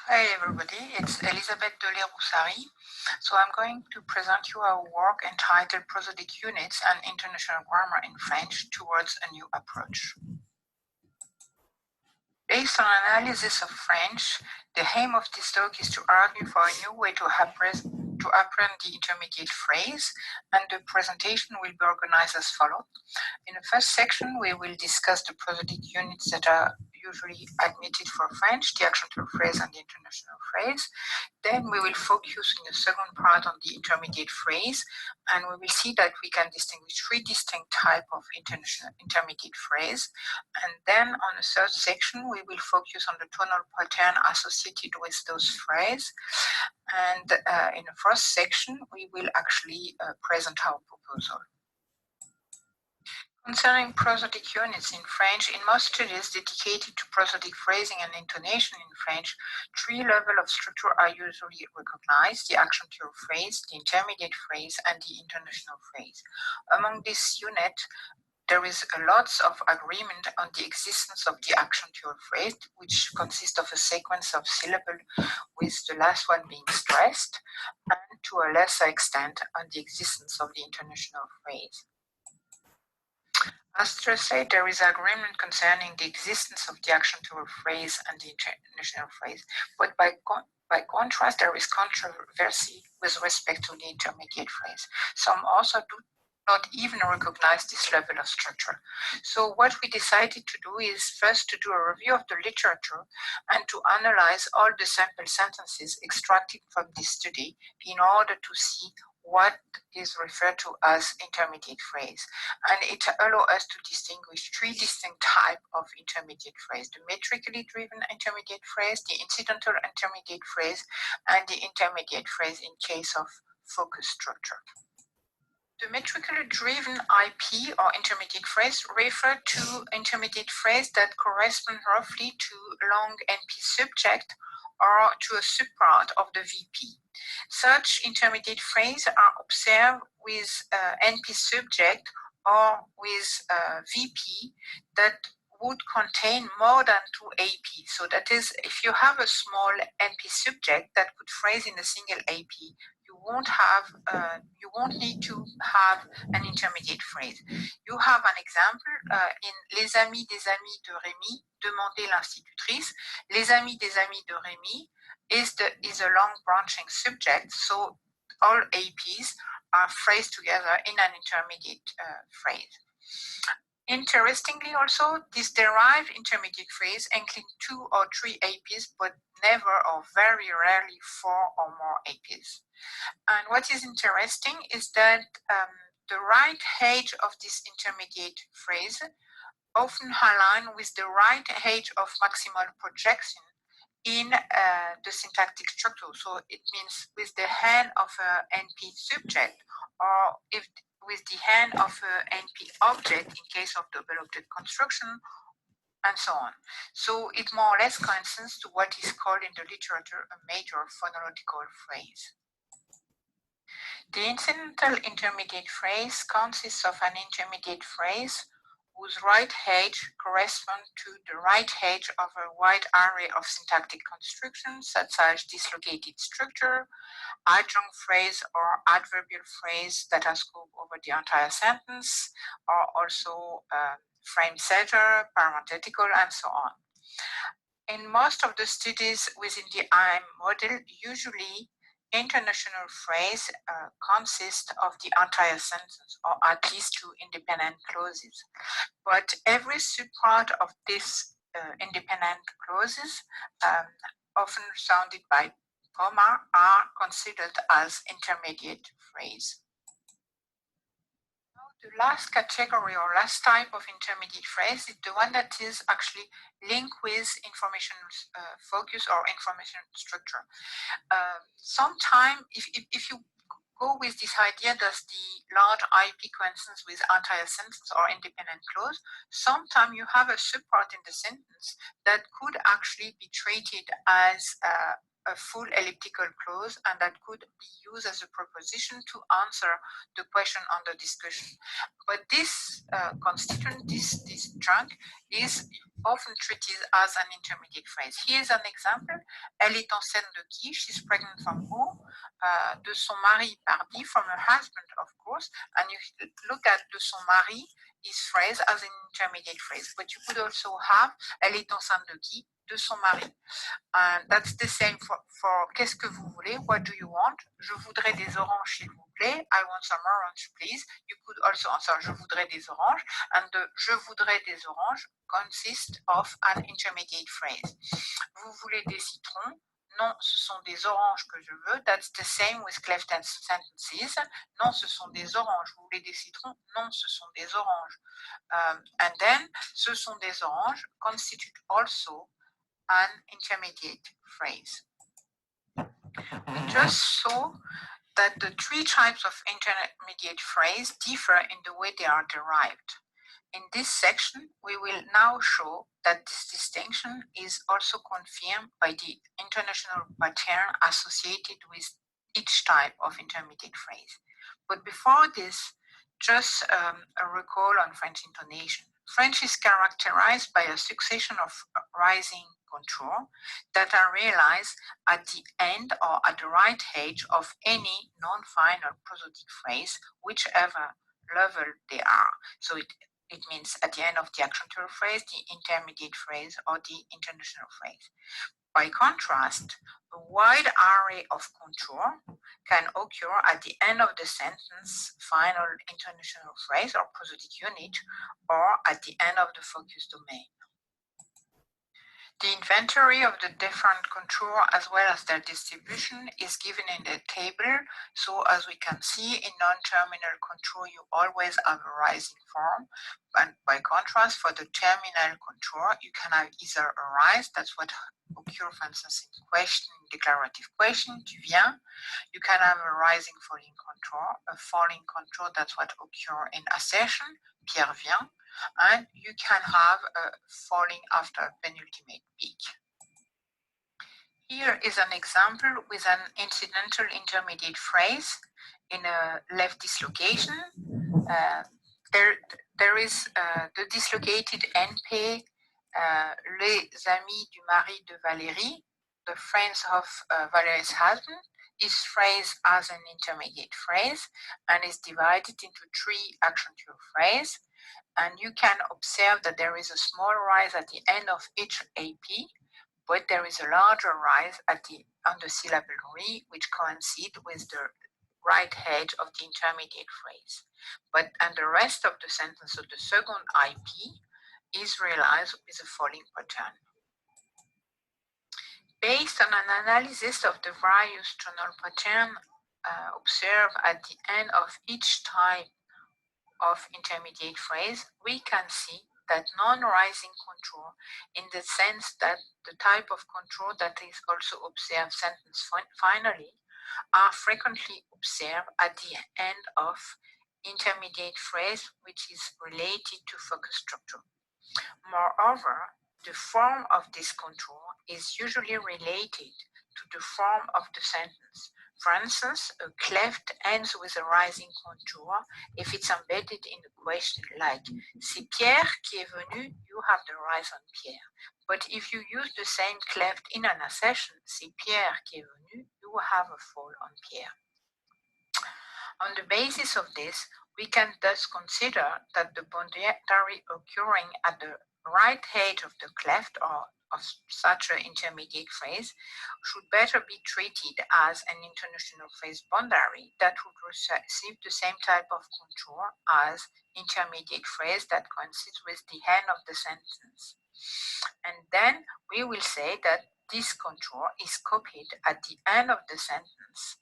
Hi everybody, it's Elisabeth Delais-Roussarie. So I'm going to present you our work entitled Prosodic Units and International Grammar in French towards a new approach. Based on analysis of French, the aim of this talk is to argue for a new way to apprehend the intermediate phrase, and the presentation will be organized as follows. In the first section, we will discuss the prosodic units that are usually admitted for French, the accentual phrase and the international phrase. Then we will focus in the second part on the intermediate phrase, and we will see that we can distinguish three distinct types of intermediate phrase. And then on the third section, we will focus on the tonal pattern associated with those phrases. And in the first section, we will actually present our proposal. Concerning prosodic units in French, in most studies dedicated to prosodic phrasing and intonation in French, three levels of structure are usually recognized: the accentual phrase, the intermediate phrase, and the international phrase. Among this unit, there is a lot of agreement on the existence of the accentual phrase, which consists of a sequence of syllables with the last one being stressed, and to a lesser extent on the existence of the international phrase. As stressed, there is agreement concerning the existence of the accentual phrase and the international phrase, but by contrast, there is controversy with respect to the intermediate phrase. Some also do not even recognize this level of structure. So what we decided to do is first to do a review of the literature and to analyze all the sample sentences extracted from this study in order to see what is referred to as intermediate phrase. And it allows us to distinguish three distinct types of intermediate phrase: the metrically driven intermediate phrase, the incidental intermediate phrase, and the intermediate phrase in case of focus structure. The metrically driven IP or intermediate phrase refer to intermediate phrase that correspond roughly to long NP subject or to a subpart of the VP. Such intermediate phrases are observed with NP subject or with VP that would contain more than 2 AP. So that is, if you have a small NP subject that could phrase in a single AP, you won't need to have an intermediate phrase. You have an example in Les amis des amis de Rémi, demandez l'institutrice. Les amis des amis de Rémi is a long branching subject, so all APs are phrased together in an intermediate phrase. Interestingly also, this derived intermediate phrase includes 2 or 3 APs, but never or very rarely 4 or more APs. And what is interesting is that the right edge of this intermediate phrase often align with the right edge of maximal projection in the syntactic structure. So it means with the hand of an NP subject, or if with the hand of an NP object in case of double object construction, and so on. So it more or less corresponds to what is called in the literature a major phonological phrase. The incidental intermediate phrase consists of an intermediate phrase whose right edge corresponds to the right edge of a wide array of syntactic constructions, such as dislocated structure, adjunct phrase, or adverbial phrase that has scope over the entire sentence, or also frame setter, parenthetical, and so on. In most of the studies within the IM model, usually international phrase consists of the entire sentence, or at least 2 independent clauses. But every subpart of this independent clauses, often surrounded by comma, are considered as intermediate phrase. The last category or last type of intermediate phrase is the one that is actually linked with informational focus or information structure. Sometimes, if you go with this idea that the large IP coincides with entire sentence or independent clause, sometimes you have a subpart in the sentence that could actually be treated as a full elliptical clause, and that could be used as a preposition to answer the question under discussion. But this constituent, this chunk, is often treated as an intermediate phrase. Here's an example. Elle est enceinte de qui? She's pregnant from who? De son mari, pardi, from her husband, of course. And you look at de son mari is phrased as an intermediate phrase. But you could also have elle est enceinte de qui? De son mari. And that's the same for qu'est-ce que vous voulez? What do you want? Je voudrais des oranges, s'il vous plaît. I want some orange, please. You could also answer je voudrais des oranges. And the je voudrais des oranges consists of an intermediate phrase. Vous voulez des citrons? Non, ce sont des oranges que je veux. That's the same with cleft sentences. Non, ce sont des oranges. Vous voulez des citrons? Non, ce sont des oranges. And then, ce sont des oranges constitute also an intermediate phrase. We just saw that the three types of intermediate phrase differ in the way they are derived. In this section, we will now show that this distinction is also confirmed by the international pattern associated with each type of intermediate phrase. But before this, just a recall on French intonation. French is characterized by a succession of rising contours that are realized at the end or at the right edge of any non-final prosodic phrase, whichever level they are. So it means at the end of the accentual phrase, the intermediate phrase, or the international phrase. By contrast, a wide array of contour can occur at the end of the sentence, final international phrase or prosodic unit, or at the end of the focus domain. The inventory of the different contours as well as their distribution is given in the table. So as we can see, in non-terminal contour, you always have a rising form. And by contrast, for the terminal contour, you can have either a rise, that's what occurs, for instance, in question, declarative question, tu viens. You can have a rising falling contour, a falling contour, that's what occurs in assertion, Pierre vient. And you can have a falling after a penultimate peak. Here is an example with an incidental intermediate phrase in a left dislocation. There is the dislocated NP, les amis du mari de Valérie, the friends of Valérie's husband, is phrased as an intermediate phrase and is divided into three accentual phrases. And you can observe that there is a small rise at the end of each AP, but there is a larger rise on the syllable re, which coincides with the right edge of the intermediate phrase. And the rest of the sentence of the second IP is realized with a falling pattern. Based on an analysis of the various tonal patterns observed at the end of each type of intermediate phrase, we can see that non-rising contour, in the sense that the type of contour that is also observed sentence finally, are frequently observed at the end of intermediate phrase which is related to focus structure. Moreover, the form of this contour is usually related to the form of the sentence. For instance, a cleft ends with a rising contour if it's embedded in a question like c'est Pierre qui est venu, you have the rise on Pierre. But if you use the same cleft in an accession, c'est Pierre qui est venu, you have a fall on Pierre. On the basis of this, we can thus consider that the boundary occurring at the right edge of the cleft or of such an intermediate phrase should better be treated as an international phrase boundary that would receive the same type of contour as intermediate phrase that coincides with the end of the sentence. And then we will say that this contour is copied at the end of the sentence,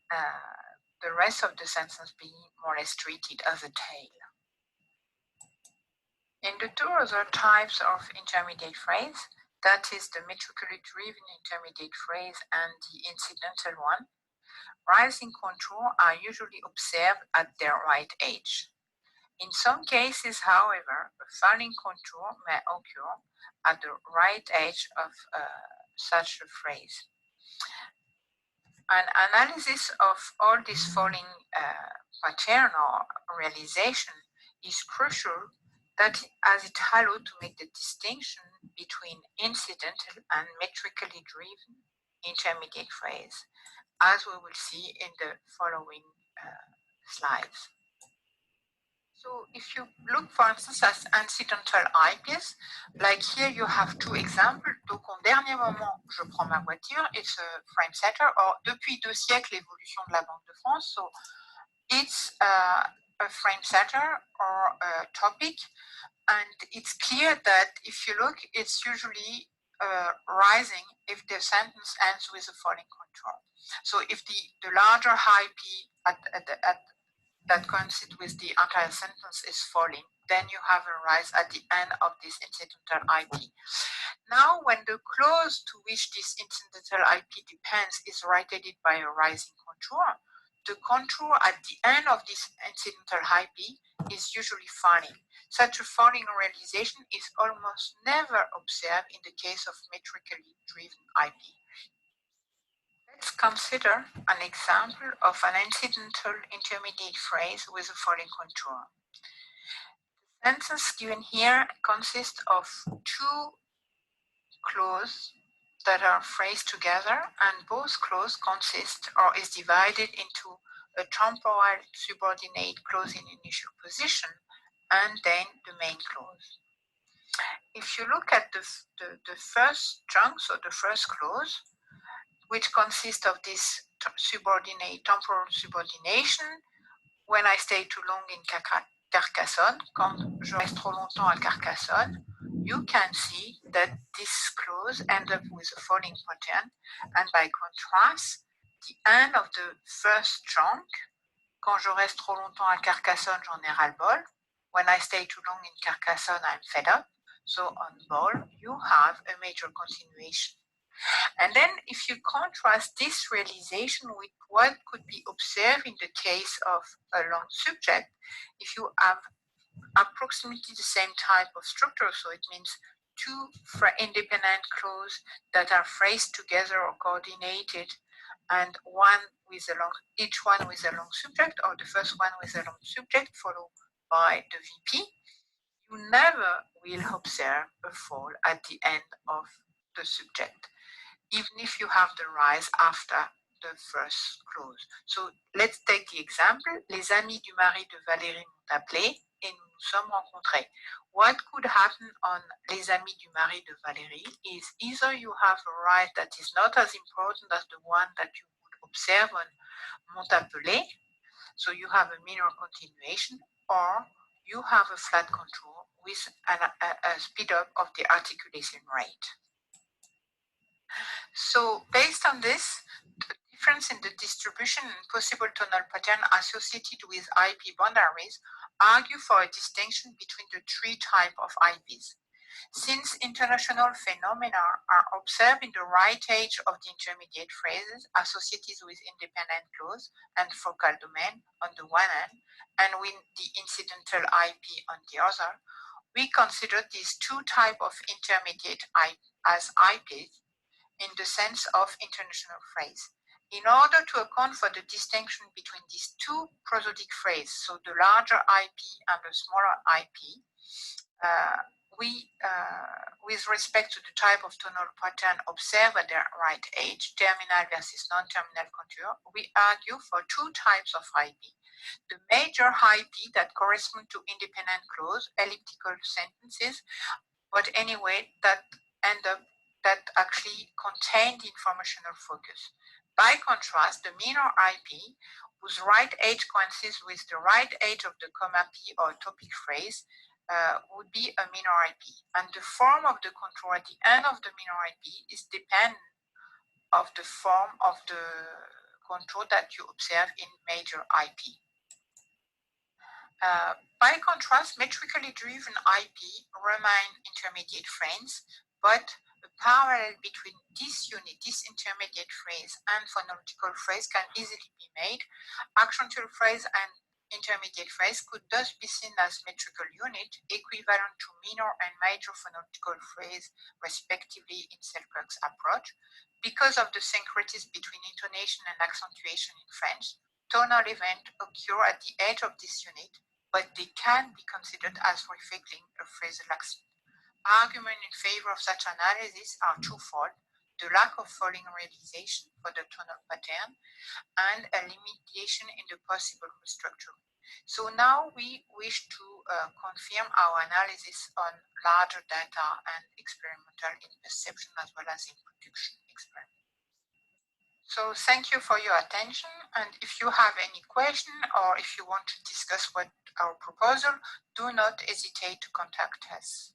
the rest of the sentence being more or less treated as a tail. In the two other types of intermediate phrase, that is the metrically driven intermediate phrase and the incidental one, rising contour are usually observed at their right edge. In some cases, however, a falling contour may occur at the right edge of such a phrase. An analysis of all this following pattern or realization is crucial, that as it allows to make the distinction between incidental and metrically driven intermediate phrase, as we will see in the following slides. So if you look, for instance, at incidental IPs, like here you have two examples. Donc, au dernier moment, je prends ma voiture, it's a frame setter, or depuis 2 siècles, l'évolution de la Banque de France. So it's a frame setter or a topic, and it's clear that if you look, it's usually rising if the sentence ends with a falling contour. So if the larger IP that coincides with the entire sentence is falling, then you have a rise at the end of this incidental IP. Now, when the clause to which this incidental IP depends is rotated by a rising contour, the contour at the end of this incidental IP is usually falling. Such a falling realization is almost never observed in the case of metrically driven IP. Let's consider an example of an incidental intermediate phrase with a falling contour. The sentence given here consists of two clauses that are phrased together, and both clauses consist or is divided into a temporal subordinate clause in initial position and then the main clause. If you look at the first chunk, so the first clause, which consists of this temporal subordination, when I stay too long in Carcassonne, quand je reste trop longtemps à Carcassonne, you can see that this clause ends up with a falling pattern, and by contrast, the end of the first chunk, quand je reste trop longtemps à Carcassonne, j'en ai ras-le-bol. When I stay too long in Carcassonne, I'm fed up. So on bol, you have a major continuation. And then if you contrast this realization with what could be observed in the case of a long subject, if you have approximately the same type of structure, so it means two independent clauses that are phrased together or coordinated, and each one with a long subject, or the first one with a long subject followed by the VP, you never will observe a fall at the end of the subject, even if you have the rise after the first clause. So let's take the example. Les amis du mari de Valérie m'ont appelé et nous nous sommes rencontrés. What could happen on Les amis du mari de Valérie is either you have a rise that is not as important as the one that you would observe on m'ont appelé, so you have a minor continuation, or you have a flat contour with a speed up of the articulation rate. So based on this, the difference in the distribution and possible tonal pattern associated with IP boundaries argue for a distinction between the three types of IPs. Since international phenomena are observed in the right edge of the intermediate phrases associated with independent clause and focal domain on the one hand, and with the incidental IP on the other, we consider these two types of intermediate as IPs in the sense of international phrase. In order to account for the distinction between these two prosodic phrases, so the larger IP and the smaller IP, with respect to the type of tonal pattern observed at their right edge, terminal versus non-terminal contour, we argue for two types of IP. The major IP that correspond to independent clause, elliptical sentences, but anyway, that actually contain the informational focus. By contrast, the minor IP, whose right edge coincides with the right edge of the comma P or topic phrase, would be a minor IP. And the form of the contour at the end of the minor IP is dependent of the form of the contour that you observe in major IP. By contrast, metrically driven IP remain intermediate frames, but a parallel between this unit, this intermediate phrase, and phonological phrase can easily be made. Accentual phrase and intermediate phrase could thus be seen as metrical unit, equivalent to minor and major phonological phrase, respectively, in Selkirk's approach. Because of the syncretism between intonation and accentuation in French, tonal events occur at the edge of this unit, but they can be considered as reflecting a phrasal accent. Arguments in favor of such analysis are twofold: the lack of falling realization for the tonal pattern and a limitation in the possible restructuring. So now we wish to confirm our analysis on larger data and experimental in perception as well as in production experiments. So thank you for your attention, and if you have any question or if you want to discuss our proposal, do not hesitate to contact us.